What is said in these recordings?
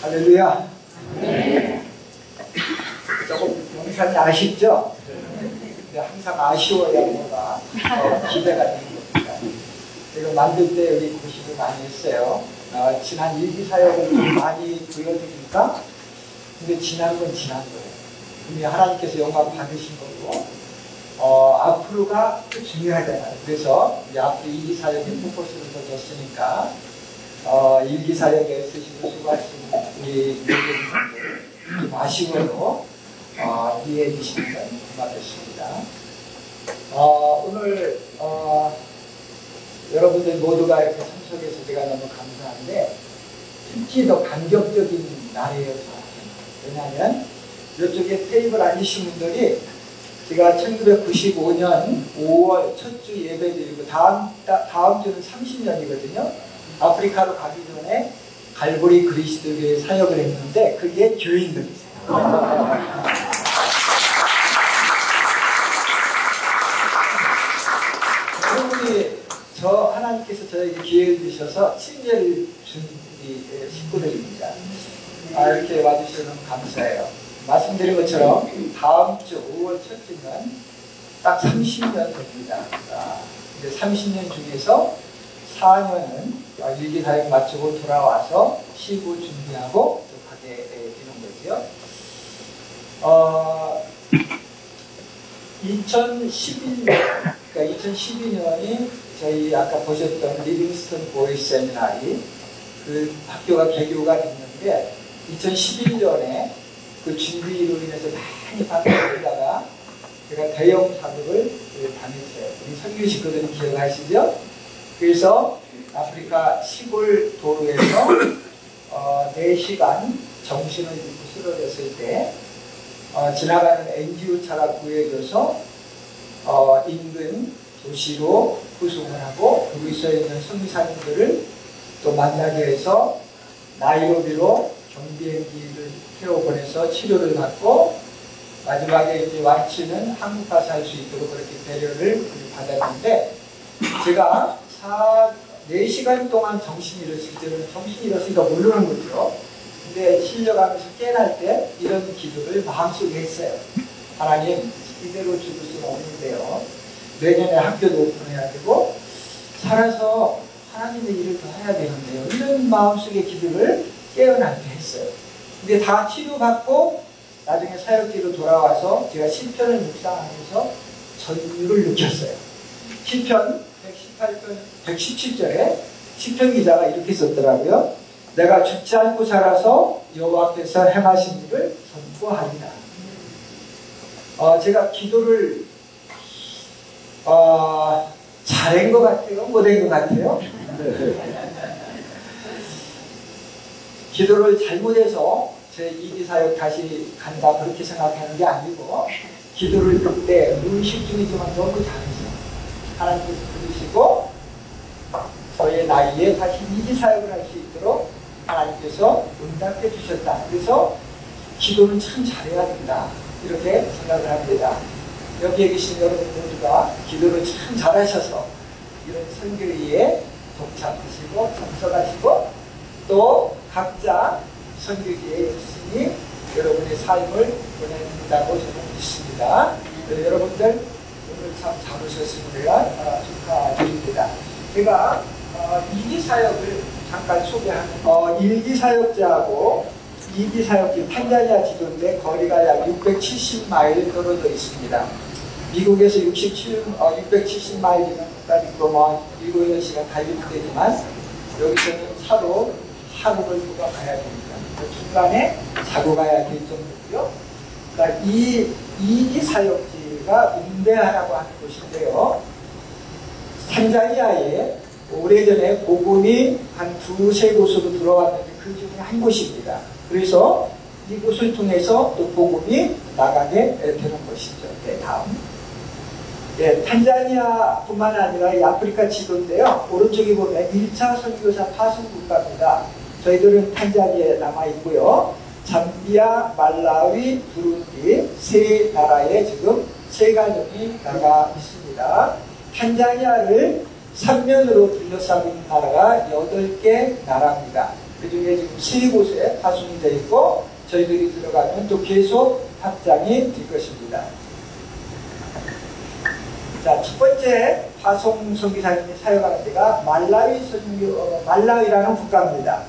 할렐루야. 네. 조금 영상이 아쉽죠? 근데 항상 아쉬워야 뭐가 기대가 되는 겁니다. 제가 만들 때 우리 고심을 많이 했어요. 지난 일기사역을 좀 많이 보여드리니까 근데 지난 건 지난 거예요. 이미 하나님께서 영광 받으신 거고 앞으로가 또 중요하잖아요. 그래서 이제 앞으로 일기사역에 포커스를 더 줬으니까 일기사역에 쓰시고 수고하시는 우리 교회분들 좀 아쉬워도 이해해 주시면 고맙겠습니다. 오늘 여러분들 모두가 이렇게 참석해서 제가 너무 감사한데 특히 더 감격적인 날이에요. 왜냐하면 이쪽에 테이블 앉으신 분들이 제가 1995년 5월 첫 주 예배 드리고 다음 주는 30년이거든요. 아프리카로 가기 전에 갈보리 그리스도교회 사역을 했는데 그게 교인들이세요. 여러분이 하나님께서 저에게 기회를 주셔서 친절을 준 우리 식구들입니다. 이렇게 와주셔서 너무 감사해요. 말씀드린 것처럼 다음 주 5월 첫 주는 딱 30년 됩니다. 이제 30년 중에서 4년은 일기사역 마치고 돌아와서 쉬고 준비하고 또 가게 되는 거죠. 2012년, 그러니까 2012년이 저희 아까 보셨던 리빙스턴 보이스 세미나리 그 학교가 개교가 됐는데 2011년에 그 준비로 인해서 많이 바뀌다가 제가 대형 사극을 당했어요. 우리 선교 식구들은 기억하시죠? 그래서 아프리카 시골 도로에서 4시간 정신을 잃고 쓰러졌을 때 지나가는 NGO 차가 구해줘서 인근 도시로 후송을 하고 거기서 있는 선교사님들을 또 만나게 해서 나이로비로 경비행기를 태워보내서 치료를 받고 마지막에 이제 완치는 한국 가서 할 수 있도록 그렇게 배려를 받았는데 제가 4시간 동안 정신이 잃었을 때는 정신이 잃었으니까 모르는 거죠. 근데 실려가면서 깨어날 때 이런 기도를 마음속에 했어요. 하나님 이대로 죽을 수는 없는데요. 내년에 학교도 오픈해야 되고 살아서 하나님의 일을 더 해야 되는데요. 이런 마음속의 기도를 깨어날 때 했어요. 근데 다 치료받고 나중에 사역지로 돌아와서 제가 시편을 묵상하면서 전율을 느꼈어요. 시편 117절에 시편 기자가 이렇게 썼더라고요. 내가 죽지 않고 살아서 여호와께서 행하신 일을 선포하리라. 제가 기도를 잘한 것 같아요? 못한 것 같아요? 기도를 잘못해서 제 이기사역 다시 간다 그렇게 생각하는 게 아니고 기도를 그때 의식 중이지만 너무 잘했어요. 하나님께서 부르시고 저의 나이에 다시 이기사역을 할 수 있도록 하나님께서 응답해 주셨다. 그래서 기도는 참 잘해야 된다. 이렇게 생각을 합니다. 여기에 계신 여러분 모두가 기도를 참 잘하셔서 이런 선교회에 동참하시고 참석하시고 또 각자 선교지에 있으니 여러분의 삶을 보낸다고 저는 믿습니다. 여러분들 오늘 참 잘 오셨습니다. 축하드립니다. 제가 이기사역을 잠깐 소개하는 일기사역자하고 이기사역지 탄자니아 지도인데 거리가 약 670마일 떨어져 있습니다. 미국에서 670마일이면 국가니까 7, 8시간 달리면 되지만 여기서는 차로 하루를 누가 가야 됩니다. 중간에 자고 가야 될 정도고요. 그러니까 이 이기사역지가 운데아라고 하는 곳인데요. 탄자니아에 오래전에 복음이 한 2-3곳으로 들어왔는데 그 중에 한 곳입니다. 그래서 이곳을 통해서 또 복음이 나가게 되는 것이죠. 네, 다음. 네, 탄자니아뿐만 아니라 이 아프리카 지도인데요. 오른쪽에 보면 1차 선교사 파송 국가입니다. 저희들은 탄자니아에 남아있고요. 잠비아, 말라위, 부룬디 세 나라에 지금 세 가정이 나가 있습니다. 탄자니아를 삼면으로 둘러싸고 있는 나라가 8개 나라입니다. 그 중에 지금 3곳에 파송이 되어 있고 저희들이 들어가면 또 계속 확장이 될 것입니다. 자, 첫 번째 파송 선교사님이 사역하는 데가 말라위라는 국가입니다.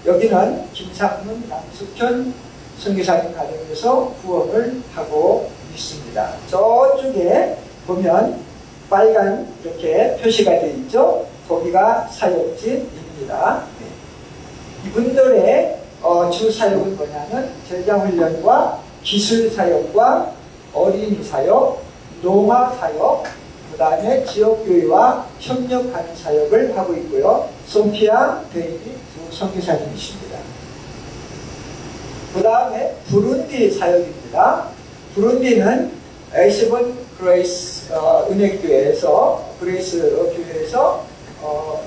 여기는 김상문, 남숙현 선교사님 가정에서 후원을 하고 있습니다. 저쪽에 보면 빨간 이렇게 표시가 되어 있죠. 거기가 사역지입니다. 이분들의 주 사역은 뭐냐면 제자훈련과 기술사역과 어린이사역, 농화사역, 그 다음에 지역교회와 협력하는 사역을 하고 있고요. 소피아 데이비 두 선교사님이십니다. 그 다음에 부룬디 사역입니다. 부룬디는 에시본 그레이스 은혜교회에서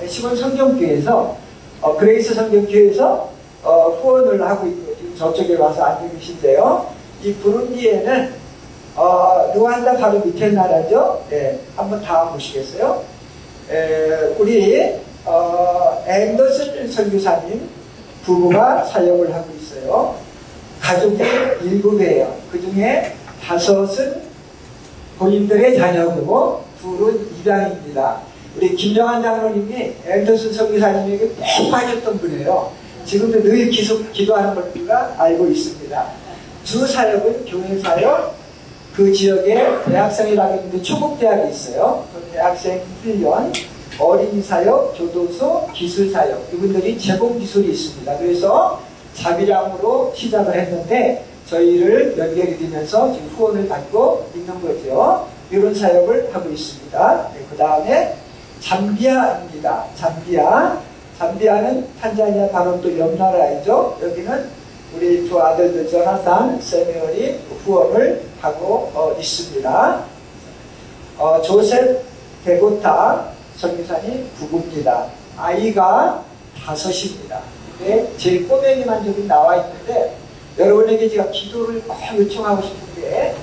에시본 성경교회에서 그레이스 성경교회에서 후원을 하고 있고 지금 저쪽에 와서 앉아 계신데요. 이 부룬디에는 루안다 바로 밑에 나라죠. 네, 한번 다음 보시겠어요? 우리 앤더슨 선교사님 부부가 사역을 하고 있어요. 가족이 7이에요. 그 중에 5은 본인들의 자녀고 둘은 입양입니다. 우리 김정한 장로님이 앤더슨 선교사님에게 푹 빠졌던 분이에요. 지금도 늘 기도하는 걸 우리가 알고 있습니다. 주 사역은 교회 사역, 그 지역에 대학생이라고 있는데 초급대학이 있어요. 그 대학생 훈련, 어린이 사역, 교도소, 기술 사역, 이분들이 제공 기술이 있습니다. 그래서 자비량으로 시작을 했는데 저희를 연결이 되면서 지금 후원을 받고 있는 거죠. 이런 사역을 하고 있습니다. 네, 그 다음에 잠비아입니다. 잠비아는 탄자니아 바로 또 옆 나라이죠. 여기는 우리 두 아들들 조나산, 세미얼이 후원을 하고 있습니다. 조셉 데고타 선교사님 부부입니다. 아이가 5입니다. 근데 제일 꼬맹이만 저기 나와 있는데 여러분에게 제가 기도를 꼭 요청하고 싶은 게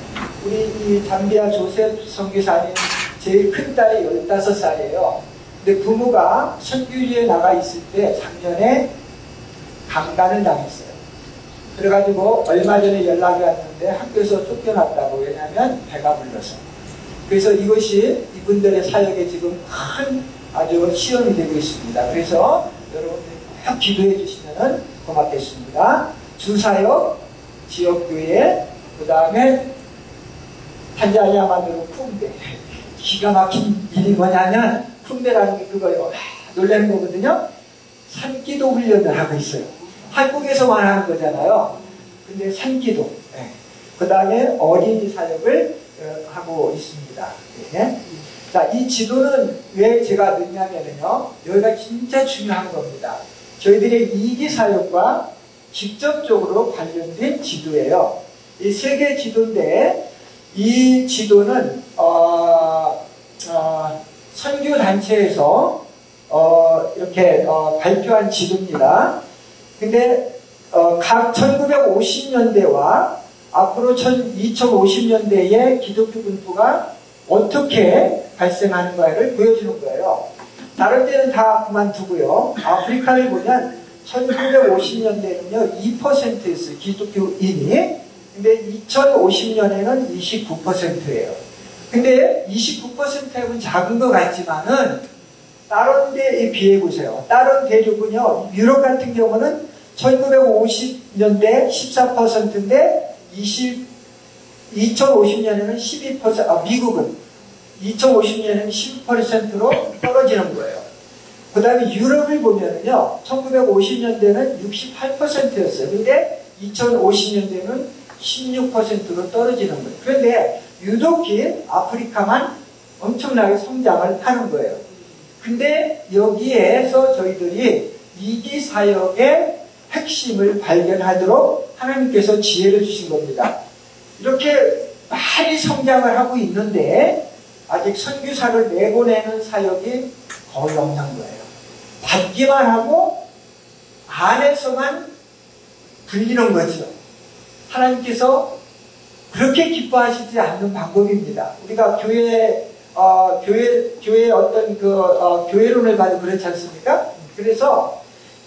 우리 이 잠비아 조셉 선교사님 제일 큰 딸이 15살이에요. 근데 부모가 선교지에 나가 있을 때 작년에 강간을 당했어요. 그래가지고 얼마 전에 연락이 왔는데 학교에서 쫓겨났다고. 왜냐하면 배가 불러서. 그래서 이것이 이분들의 사역에 지금 큰 아주 시험이 되고 있습니다. 그래서 여러분들이 꼭 기도해 주시면 고맙겠습니다. 주사역, 지역교회, 그 다음에 탄자니아만으로 쿵베. 기가 막힌 일이 뭐냐면 쿵베라는 게 그거예요. 놀라는 거거든요. 산기도 훈련을 하고 있어요. 한국에서만 하는 거잖아요. 근데 산기도. 네. 그 다음에 어린이 사역을 하고 있습니다. 네. 자, 이 지도는 왜 제가 넣냐면요. 여기가 진짜 중요한 겁니다. 저희들의 이기 사역과 직접적으로 관련된 지도예요. 이 세계 지도인데 이 지도는 선교단체에서 이렇게 발표한 지도입니다. 근데 각 1950년대와 앞으로 2050년대의 기독교 분포가 어떻게 발생하는가를 보여주는 거예요. 다른 데는 다 그만두고요. 아프리카를 보면 1950년대는요 2%였어요. 기독교인이. 근데 2050년에는 29%예요. 근데 29%는 작은 것 같지만은 다른 데에 비해 보세요. 다른 대륙은요, 유럽 같은 경우는 1950년대 14%인데 2050년에는 12%, 미국은 2050년에는 12%로 떨어지는 거예요. 그 다음에 유럽을 보면은요, 1950년대는 68%였어요. 근데 2050년대는 16%로 떨어지는 거예요. 그런데 유독히 아프리카만 엄청나게 성장을 하는 거예요. 근데 여기에서 저희들이 이기 사역의 핵심을 발견하도록 하나님께서 지혜를 주신 겁니다. 이렇게 많이 성장을 하고 있는데 아직 선교사를 내보내는 사역이 거의 없는 거예요. 받기만 하고 안에서만 불리는 거죠. 하나님께서 그렇게 기뻐하시지 않는 방법입니다. 우리가 교회 교회 어떤 교회론을 봐도 그렇지 않습니까? 그래서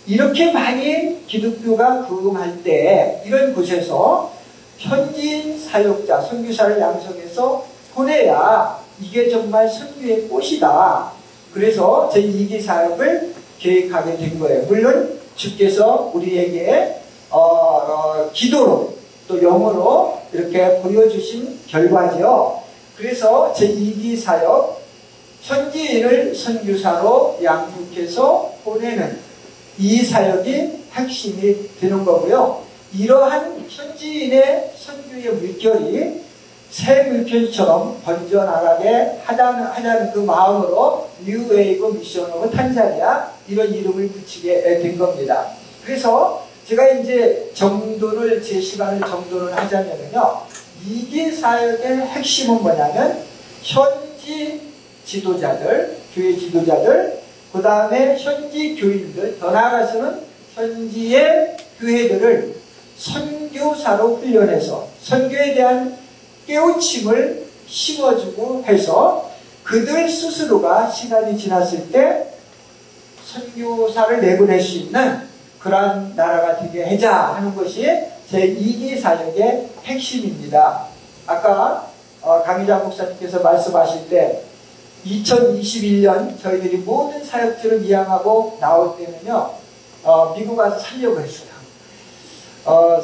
이렇게 많이 기독교가 부흥할 때 이런 곳에서 현지인 사역자, 선교사를 양성해서 보내야 이게 정말 선교의 꽃이다. 그래서 제2기 사역을 계획하게 된 거예요. 물론 주께서 우리에게 기도로 또 영어로 이렇게 보여주신 결과죠. 그래서 제2기 사역, 현지인을 선교사로 양육해서 보내는 이 사역이 핵심이 되는 거고요. 이러한 현지인의 선교의 물결이 새 물결처럼 번져나가게 하자는 그 마음으로 뉴웨이브 미션 오브 탄자니아 이런 이름을 붙이게 된 겁니다. 그래서 제가 이제 제 시간을 정돈을 하자면요. 2기 사역의 핵심은 뭐냐면 현지 지도자들, 교회 지도자들, 그 다음에 현지 교인들, 더 나아가서는 현지의 교회들을 선교사로 훈련해서 선교에 대한 깨우침을 심어주고 해서 그들 스스로가 시간이 지났을 때 선교사를 내보낼 수 있는 그러한 나라가 되게 하자 하는 것이 제2기 사역의 핵심입니다. 아까 강희장 목사님께서 말씀하실 때 2021년 저희들이 모든 사역지를 이양하고 나올 때는요, 미국 와서 살려고 했어요.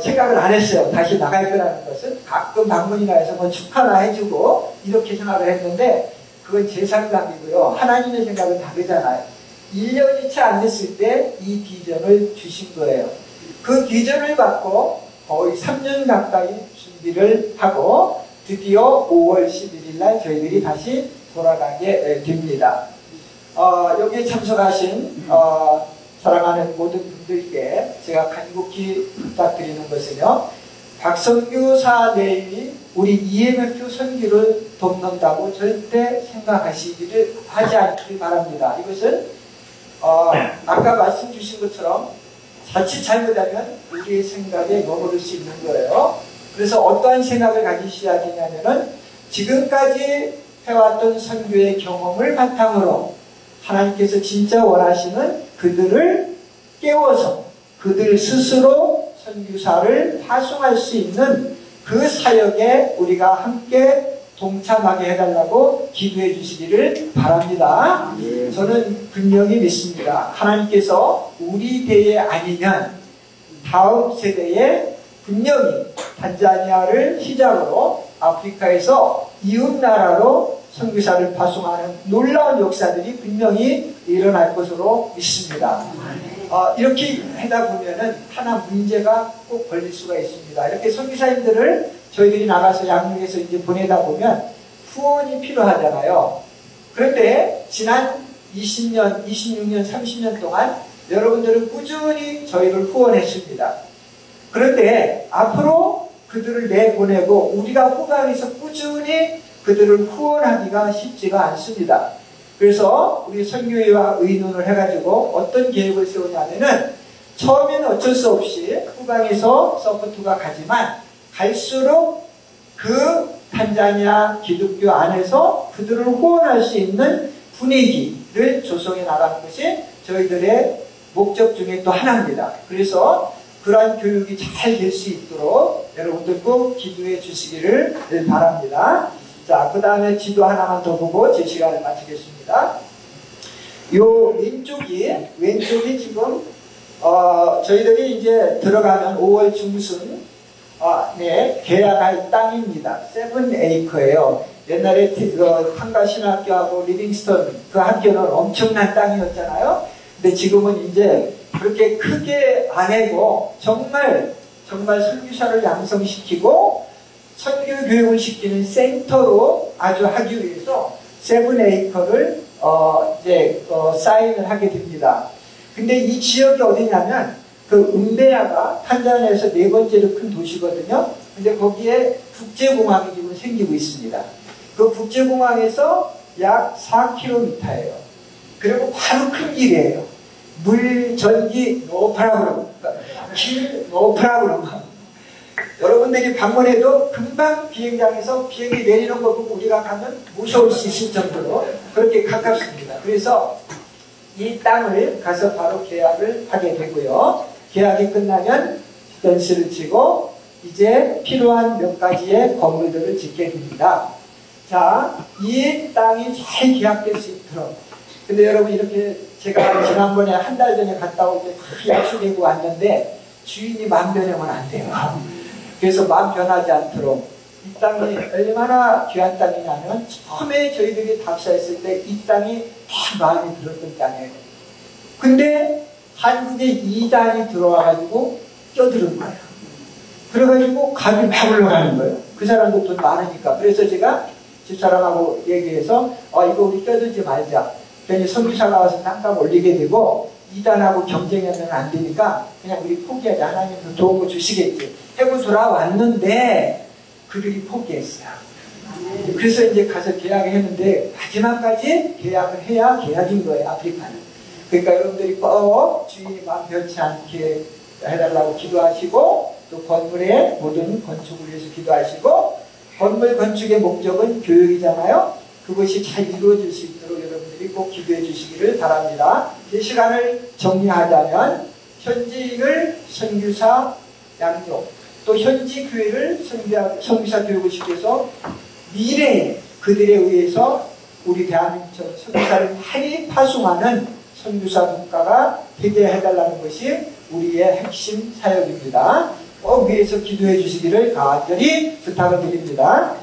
생각을 안 했어요. 다시 나갈 거라는 것은. 가끔 방문이나 해서 뭐 축하나 해주고 이렇게 생각을 했는데 그건 제 생각이고요. 하나님의 생각은 다르잖아요. 1년이 채 안 됐을 때 이 비전을 주신 거예요. 그 비전을 받고 거의 3년 가까이 준비를 하고 드디어 5월 11일 날 저희들이 다시 돌아가게 됩니다. 여기에 참석하신 사랑하는 모든 분들께 제가 간곡히 부탁드리는 것은요. 박선교사 내이 우리 EMF 선교를 돕는다고 절대 생각하시기를 하지 않기를 바랍니다. 이것은 아까 말씀 주신 것처럼 자칫 잘못하면 우리의 생각에 머무를 수 있는 거예요. 그래서 어떠한 생각을 가지셔야 되냐면은 지금까지 해왔던 선교의 경험을 바탕으로 하나님께서 진짜 원하시는 그들을 깨워서 그들 스스로 선교사를 파송할 수 있는 그 사역에 우리가 함께 동참하게 해달라고 기도해 주시기를 바랍니다. 저는 분명히 믿습니다. 하나님께서 우리 대에 아니면 다음 세대에 분명히 탄자니아를 시작으로 아프리카에서 이웃나라로 선교사를 파송하는 놀라운 역사들이 분명히 일어날 것으로 믿습니다. 이렇게 하다 보면은 하나 문제가 꼭 걸릴 수가 있습니다. 이렇게 선교사님들을 저희들이 나가서 양육해서 이제 보내다 보면 후원이 필요하잖아요. 그런데 지난 20년, 26년, 30년 동안 여러분들은 꾸준히 저희를 후원했습니다. 그런데 앞으로 그들을 내보내고 우리가 후방에서 꾸준히 그들을 후원하기가 쉽지가 않습니다. 그래서 우리 선교회와 의논을 해가지고 어떤 계획을 세우냐면은 처음에는 어쩔 수 없이 후방에서 서포트가 가지만 갈수록 그 탄자니아 기독교 안에서 그들을 후원할 수 있는 분위기를 조성해 나가는 것이 저희들의 목적 중에 또 하나입니다. 그래서 그러한 교육이 잘 될 수 있도록 여러분들 꼭 기도해 주시기를 바랍니다. 자, 그 다음에 지도 하나만 더 보고 제 시간을 마치겠습니다. 요 왼쪽이 지금 저희들이 이제 들어가면 5월 중순 계약할 땅입니다. 7에이커예요. 옛날에 탄가신학교하고 리빙스턴 그 학교는 엄청난 땅이었잖아요. 근데 지금은 이제 그렇게 크게 안 해고 정말 선교사를 양성시키고 선교 교육을 시키는 센터로 아주 하기 위해서 7에이커를 사인을 하게 됩니다. 근데 이 지역이 어디냐면 그 음베야가 탄자니아에서 4번째로 큰 도시거든요. 근데 거기에 국제공항이 지금 생기고 있습니다. 그 국제공항에서 약 4km예요. 그리고 바로 큰 길이에요. 물, 전기, 노 프라블럼. 길, 노 프라블럼. 여러분들이 방문해도 금방 비행장에서 비행기 내리는 거 보고 우리가 가면 무서울 수 있을 정도로 그렇게 가깝습니다. 그래서 이 땅을 가서 바로 계약을 하게 되고요. 계약이 끝나면 펜스를 치고 이제 필요한 몇 가지의 건물들을 짓게 됩니다. 자, 이 땅이 잘 계약될 수 있도록. 근데 여러분 이렇게 제가 지난번에 한 달 전에 갔다 올 때 약속하고 왔는데 주인이 마음 변하면 안 돼요. 그래서 마음 변하지 않도록 이 땅이 얼마나 귀한 땅이냐면 처음에 저희들이 답사했을 때 이 땅이 다 마음에 들었던 땅이에요. 근데 한국에 이단이 들어와가지고 껴들은 거예요. 그래가지고 값이 막 올라가는 거예요. 그 사람도 돈 많으니까. 그래서 제가 집사람하고 얘기해서 이거 우리 껴들지 말자. 괜히 선교사 나와서 땅값 올리게 되고 이단하고 경쟁하면 안 되니까 그냥 우리 포기하자. 하나님도 좋은 거 주시겠지. 하고 돌아왔는데 그들이 포기했어요. 그래서 이제 가서 계약을 했는데 마지막까지 계약을 해야 계약인 거예요. 아프리카는. 그러니까 여러분들이 꼭 주인이 마음 변치 않게 해달라고 기도하시고 또 건물의 모든 건축을 위해서 기도하시고 건물 건축의 목적은 교육이잖아요. 그것이 잘 이루어질 수 있도록 여러분들이 꼭 기도해 주시기를 바랍니다. 이 시간을 정리하자면 현지인을 선교사 양육 또 현지 교회를 선교사 교육을 시켜서 미래에 그들에 의해서 우리 대한민국처럼 선교사를 많이 파송하는 선교사 국가가 되게 해달라는 것이 우리의 핵심 사역입니다. 꼭 위해서 기도해 주시기를 간절히 부탁을 드립니다.